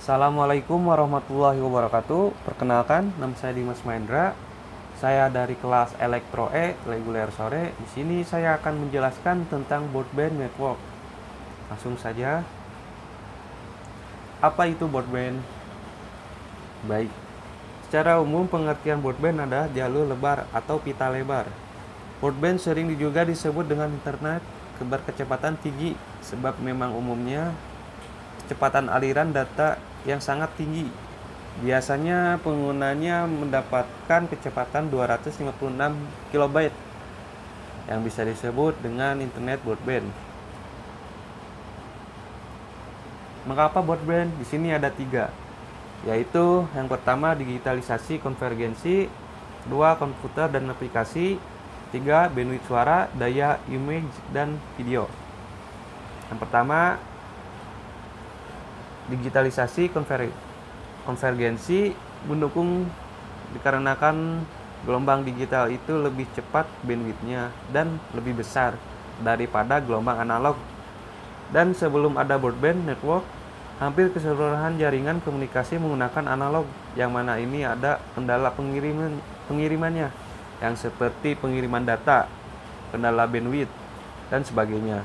Assalamualaikum warahmatullahi wabarakatuh. Perkenalkan, nama saya Dimas Mahendra. Saya dari kelas Elektro E reguler sore. Di sini saya akan menjelaskan tentang broadband network. Langsung saja. Apa itu broadband? Baik. Secara umum pengertian broadband adalah jalur lebar atau pita lebar. Broadband sering juga disebut dengan internet berkecepatan tinggi sebab memang umumnya kecepatan aliran data yang sangat tinggi. Biasanya penggunanya mendapatkan kecepatan 256 kilobyte yang bisa disebut dengan internet broadband. Mengapa broadband? Di sini ada 3, yaitu yang pertama digitalisasi konvergensi, 2 komputer dan aplikasi, 3 bandwidth suara, daya image dan video. Yang pertama digitalisasi konvergensi mendukung dikarenakan gelombang digital itu lebih cepat bandwidthnya dan lebih besar daripada gelombang analog. Dan sebelum ada broadband network, hampir keseluruhan jaringan komunikasi menggunakan analog, yang mana ini ada kendala pengirimannya, yang seperti pengiriman data, kendala bandwidth, dan sebagainya.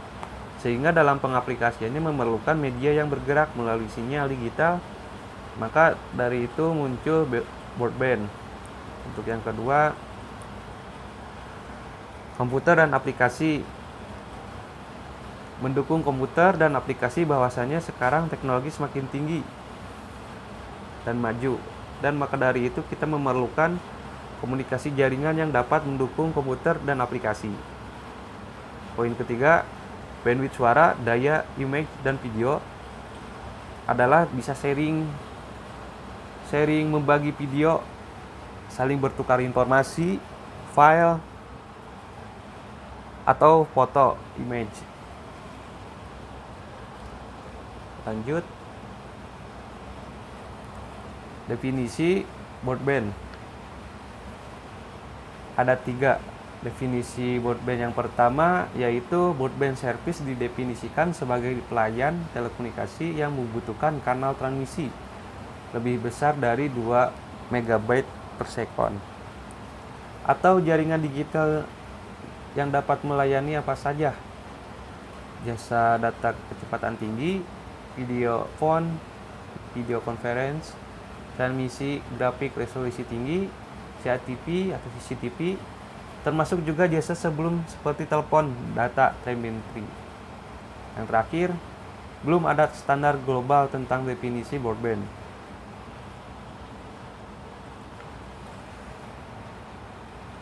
Sehingga dalam pengaplikasiannya memerlukan media yang bergerak melalui sinyal digital, maka dari itu muncul broadband. Untuk yang kedua, komputer dan aplikasi. Mendukung komputer dan aplikasi bahwasanya sekarang teknologi semakin tinggi dan maju, dan maka dari itu kita memerlukan komunikasi jaringan yang dapat mendukung komputer dan aplikasi. Poin ketiga, bandwidth suara, daya, image, dan video adalah bisa sharing membagi video, saling bertukar informasi, file, atau foto, image. Lanjut. Definisi broadband. Ada 3 definisi broadband. Yang pertama yaitu broadband service didefinisikan sebagai pelayan telekomunikasi yang membutuhkan kanal transmisi lebih besar dari 2 MB per second atau jaringan digital yang dapat melayani apa saja: jasa data kecepatan tinggi, video phone, video conference, transmisi grafik resolusi tinggi, CATV atau CCTV, termasuk juga jasa sebelum seperti telepon, data telemetri. Yang terakhir, belum ada standar global tentang definisi broadband.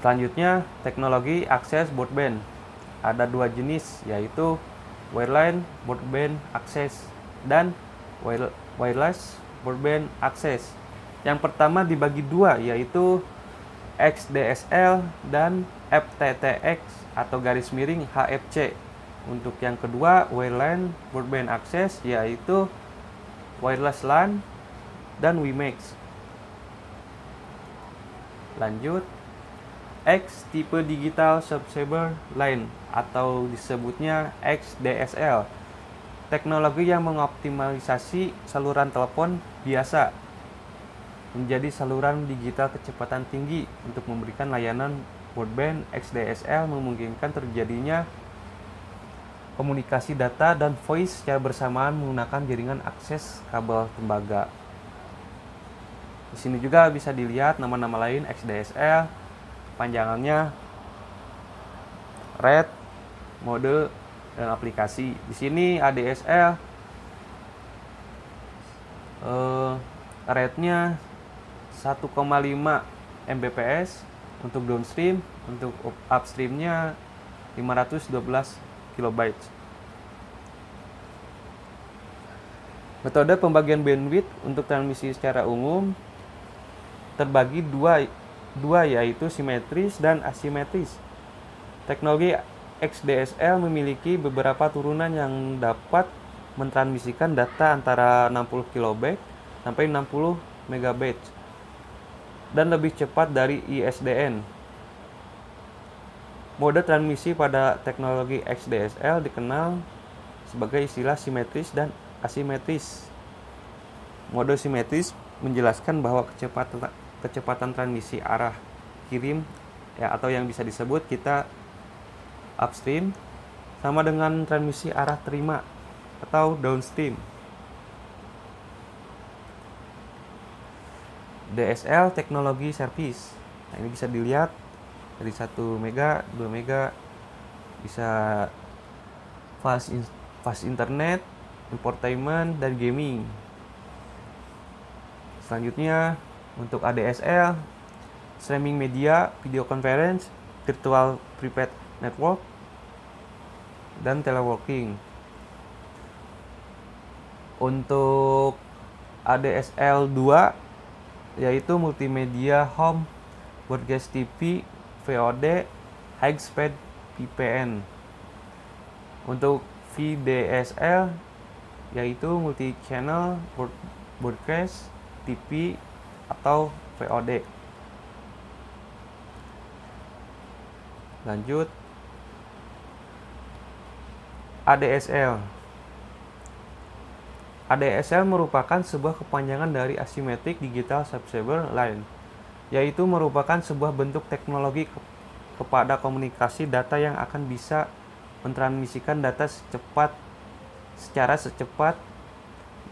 Selanjutnya, teknologi akses broadband. Ada 2 jenis, yaitu wireline broadband access dan wireless broadband access. Yang pertama dibagi 2, yaitu XDSL dan FTTX atau garis miring HFC. Untuk yang kedua, wireline broadband access, yaitu wireless LAN dan WiMAX. Lanjut, X tipe digital subscriber line atau disebutnya XDSL. Teknologi yang mengoptimalisasi saluran telepon biasa menjadi saluran digital kecepatan tinggi untuk memberikan layanan broadband. XDSL memungkinkan terjadinya komunikasi data dan voice secara bersamaan menggunakan jaringan akses kabel tembaga. Di sini juga bisa dilihat nama-nama lain XDSL, panjangannya red, mode, dan aplikasi. Di sini ADSL rate-nya 1,5 Mbps untuk downstream, untuk upstreamnya 512 KB. Metode pembagian bandwidth untuk transmisi secara umum terbagi dua yaitu simetris dan asimetris. Teknologi XDSL memiliki beberapa turunan yang dapat mentransmisikan data antara 60 KB sampai 60 MB dan lebih cepat dari ISDN. Mode transmisi pada teknologi XDSL dikenal sebagai istilah simetris dan asimetris. Mode simetris menjelaskan bahwa kecepatan transmisi arah kirim ya, atau yang bisa disebut kita upstream, sama dengan transmisi arah terima atau downstream. DSL teknologi service. Nah, ini bisa dilihat dari 1 mega, 2 mega, bisa fast internet, infotainment, dan gaming. Selanjutnya untuk ADSL, streaming media, video conference, virtual private network, dan teleworking. Untuk ADSL 2 yaitu multimedia home, broadcast TV, VOD, high speed VPN. Untuk VDSL yaitu multi channel broadcast TV atau VOD. Lanjut, ADSL. ADSL merupakan sebuah kepanjangan dari Asymmetric Digital Subscriber Line, yaitu merupakan sebuah bentuk teknologi kepada komunikasi data yang akan bisa mentransmisikan data secara secepat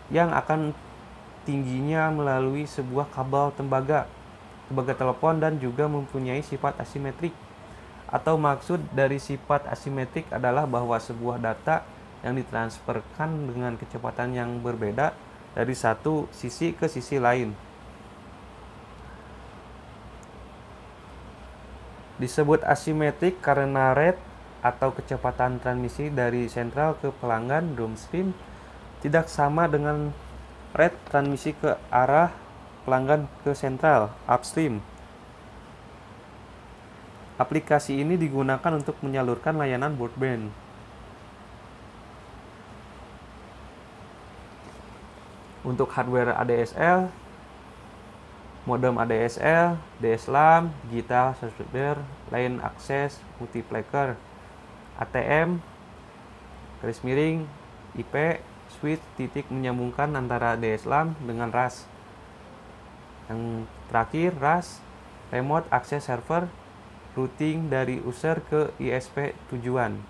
yang akan tingginya melalui sebuah kabel tembaga telepon, dan juga mempunyai sifat asimetrik. Atau maksud dari sifat asimetrik adalah bahwa sebuah data yang ditransferkan dengan kecepatan yang berbeda dari satu sisi ke sisi lain. Disebut asimetrik karena rate atau kecepatan transmisi dari sentral ke pelanggan downstream tidak sama dengan rate transmisi ke arah pelanggan ke sentral upstream. Aplikasi ini digunakan untuk menyalurkan layanan broadband. Untuk hardware ADSL, modem ADSL, DSLAM, digital subscriber, line access, multiplexer, ATM, garis miring, IP, switch titik menyambungkan antara DSLAM dengan RAS. Yang terakhir, RAS, remote access server, routing dari user ke ISP tujuan.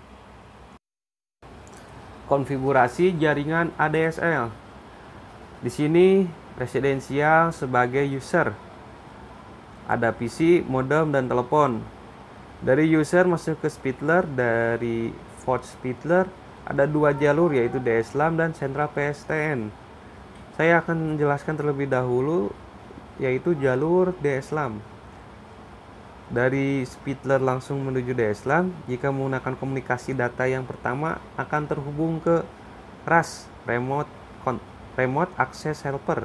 Konfigurasi jaringan ADSL. Di sini residensial sebagai user. Ada PC, modem, dan telepon. Dari user masuk ke Speedler, dari Voice Speedler ada 2 jalur, yaitu DSLAM dan Central PSTN. Saya akan menjelaskan terlebih dahulu yaitu jalur DSLAM. Dari Speedler langsung menuju DSLAM, jika menggunakan komunikasi data yang pertama akan terhubung ke RAS, Remote Access Helper,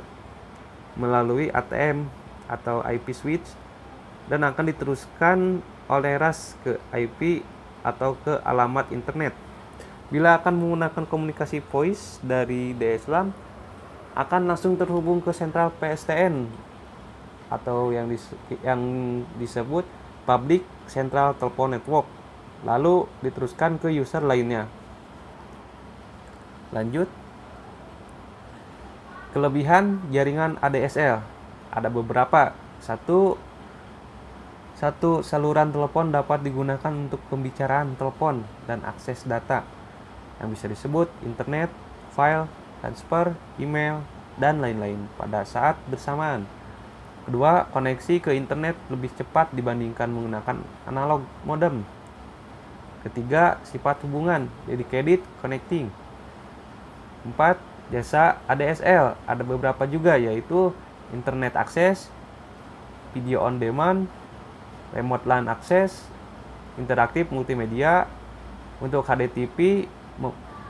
melalui ATM atau IP switch, dan akan diteruskan oleh RAS ke IP atau ke alamat internet. Bila akan menggunakan komunikasi voice dari DSLAM, akan langsung terhubung ke Central PSTN atau yang disebut Public Central Telephone Network, lalu diteruskan ke user lainnya. Lanjut, kelebihan jaringan ADSL ada beberapa. Satu, saluran telepon dapat digunakan untuk pembicaraan telepon dan akses data yang bisa disebut internet, file, transfer, email, dan lain-lain pada saat bersamaan. Kedua, koneksi ke internet lebih cepat dibandingkan menggunakan analog modem. Ketiga, sifat hubungan, dedicated connecting. 4, jasa ADSL ada beberapa juga, yaitu internet access, video on demand, remote LAN access, interaktif multimedia. Untuk HDTV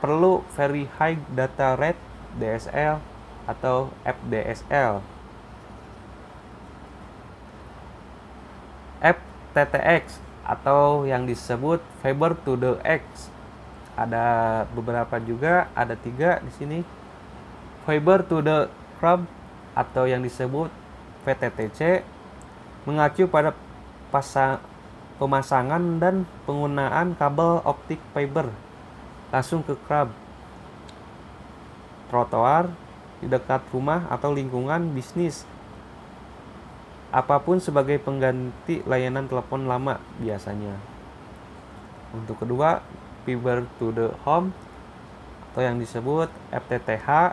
perlu very high data rate DSL atau FDSL. FTTX atau yang disebut fiber to the X ada beberapa juga, ada 3 di sini. Fiber to the curb atau yang disebut VTTC mengacu pada pemasangan dan penggunaan kabel optik fiber langsung ke curb. Trotoar di dekat rumah atau lingkungan bisnis. Apapun sebagai pengganti layanan telepon lama biasanya. Untuk kedua, fiber to the home atau yang disebut FTTH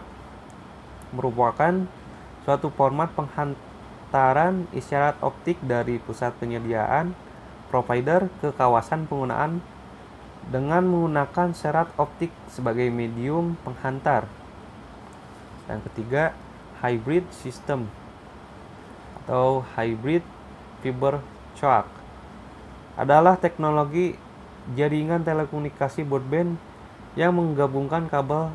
merupakan suatu format penghantaran isyarat optik dari pusat penyediaan provider ke kawasan penggunaan dengan menggunakan serat optik sebagai medium penghantar. Dan ketiga, hybrid system atau hybrid fiber coax adalah teknologi jaringan telekomunikasi broadband yang menggabungkan kabel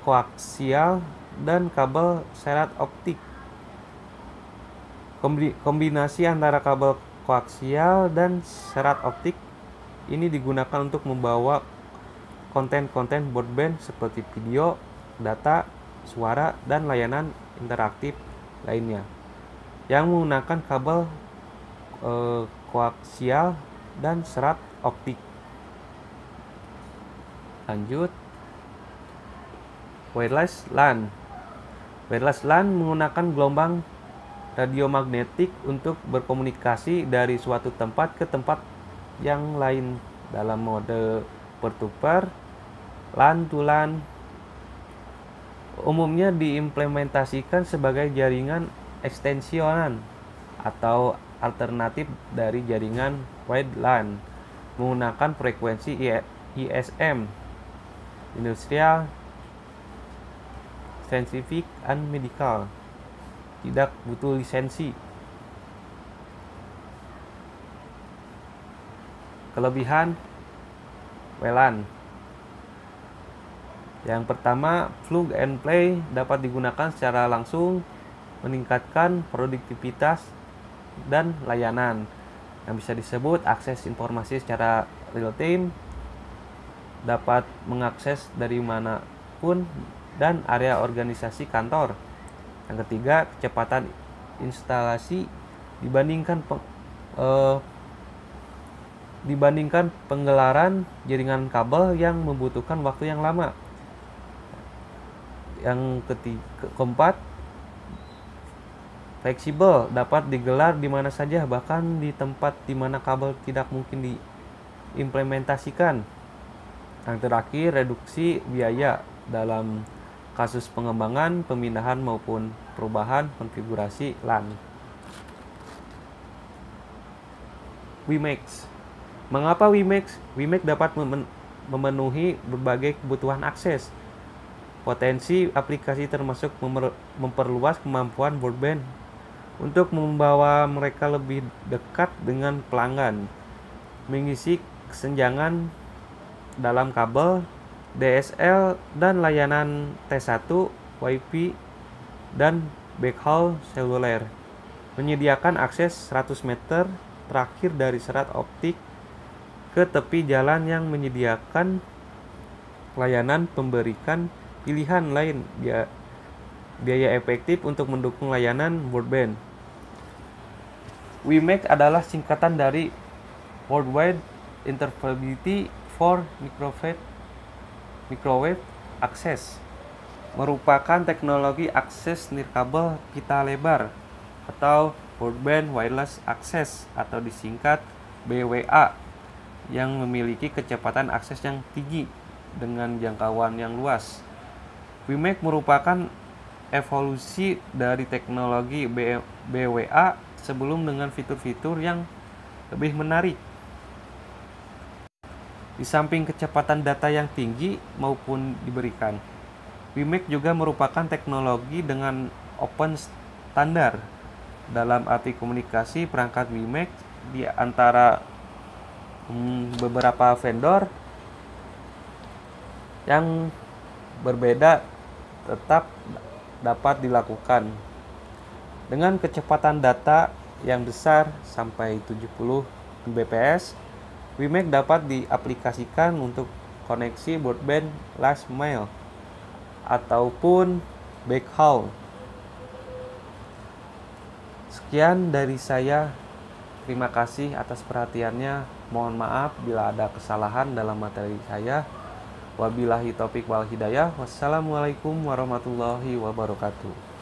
koaksial dan kabel serat optik. Kombinasi antara kabel koaksial dan serat optik ini digunakan untuk membawa konten-konten broadband seperti video, data, suara, dan layanan interaktif lainnya yang menggunakan kabel koaksial dan serat optik. Lanjut, wireless LAN. Wireless LAN menggunakan gelombang radiomagnetik untuk berkomunikasi dari suatu tempat ke tempat yang lain dalam mode peer-to-peer, LAN to LAN. Umumnya diimplementasikan sebagai jaringan ekstensionan atau alternatif dari jaringan wide LAN menggunakan frekuensi ISM, Industrial, Scientific, and Medical. Tidak butuh lisensi. Kelebihan WLAN. Yang pertama, plug and play dapat digunakan secara langsung, meningkatkan produktivitas dan layanan. Yang bisa disebut akses informasi secara real time, dapat mengakses dari manapun dan area organisasi kantor. Yang ketiga, kecepatan instalasi dibandingkan penggelaran jaringan kabel yang membutuhkan waktu yang lama. Yang keempat, fleksibel, dapat digelar di mana saja, bahkan di tempat di mana kabel tidak mungkin diimplementasikan. Yang terakhir, reduksi biaya dalam kasus pengembangan, pemindahan maupun perubahan konfigurasi LAN. WiMAX. Mengapa WiMAX? WiMAX dapat memenuhi berbagai kebutuhan akses. Potensi aplikasi termasuk memperluas kemampuan broadband untuk membawa mereka lebih dekat dengan pelanggan, mengisi kesenjangan dalam kabel, DSL, dan layanan T1, Wi-Fi, dan backhaul seluler, menyediakan akses 100 meter terakhir dari serat optik ke tepi jalan yang menyediakan layanan pemberikan pilihan lain biaya efektif untuk mendukung layanan broadband. WiMAX adalah singkatan dari Worldwide Interoperability for Microwave Access, merupakan teknologi akses nirkabel pita lebar atau Broadband Wireless Access atau disingkat BWA yang memiliki kecepatan akses yang tinggi dengan jangkauan yang luas. WiMAX merupakan evolusi dari teknologi BWA sebelum dengan fitur-fitur yang lebih menarik. Di samping kecepatan data yang tinggi maupun diberikan, WiMAX juga merupakan teknologi dengan open standar. Dalam arti komunikasi, perangkat WiMAX di antara beberapa vendor yang berbeda tetap dapat dilakukan. Dengan kecepatan data yang besar sampai 70 Mbps, WiMAX dapat diaplikasikan untuk koneksi broadband last mile ataupun backhaul. Sekian dari saya. Terima kasih atas perhatiannya. Mohon maaf bila ada kesalahan dalam materi saya. Wabillahi taufik wal hidayah. Wassalamualaikum warahmatullahi wabarakatuh.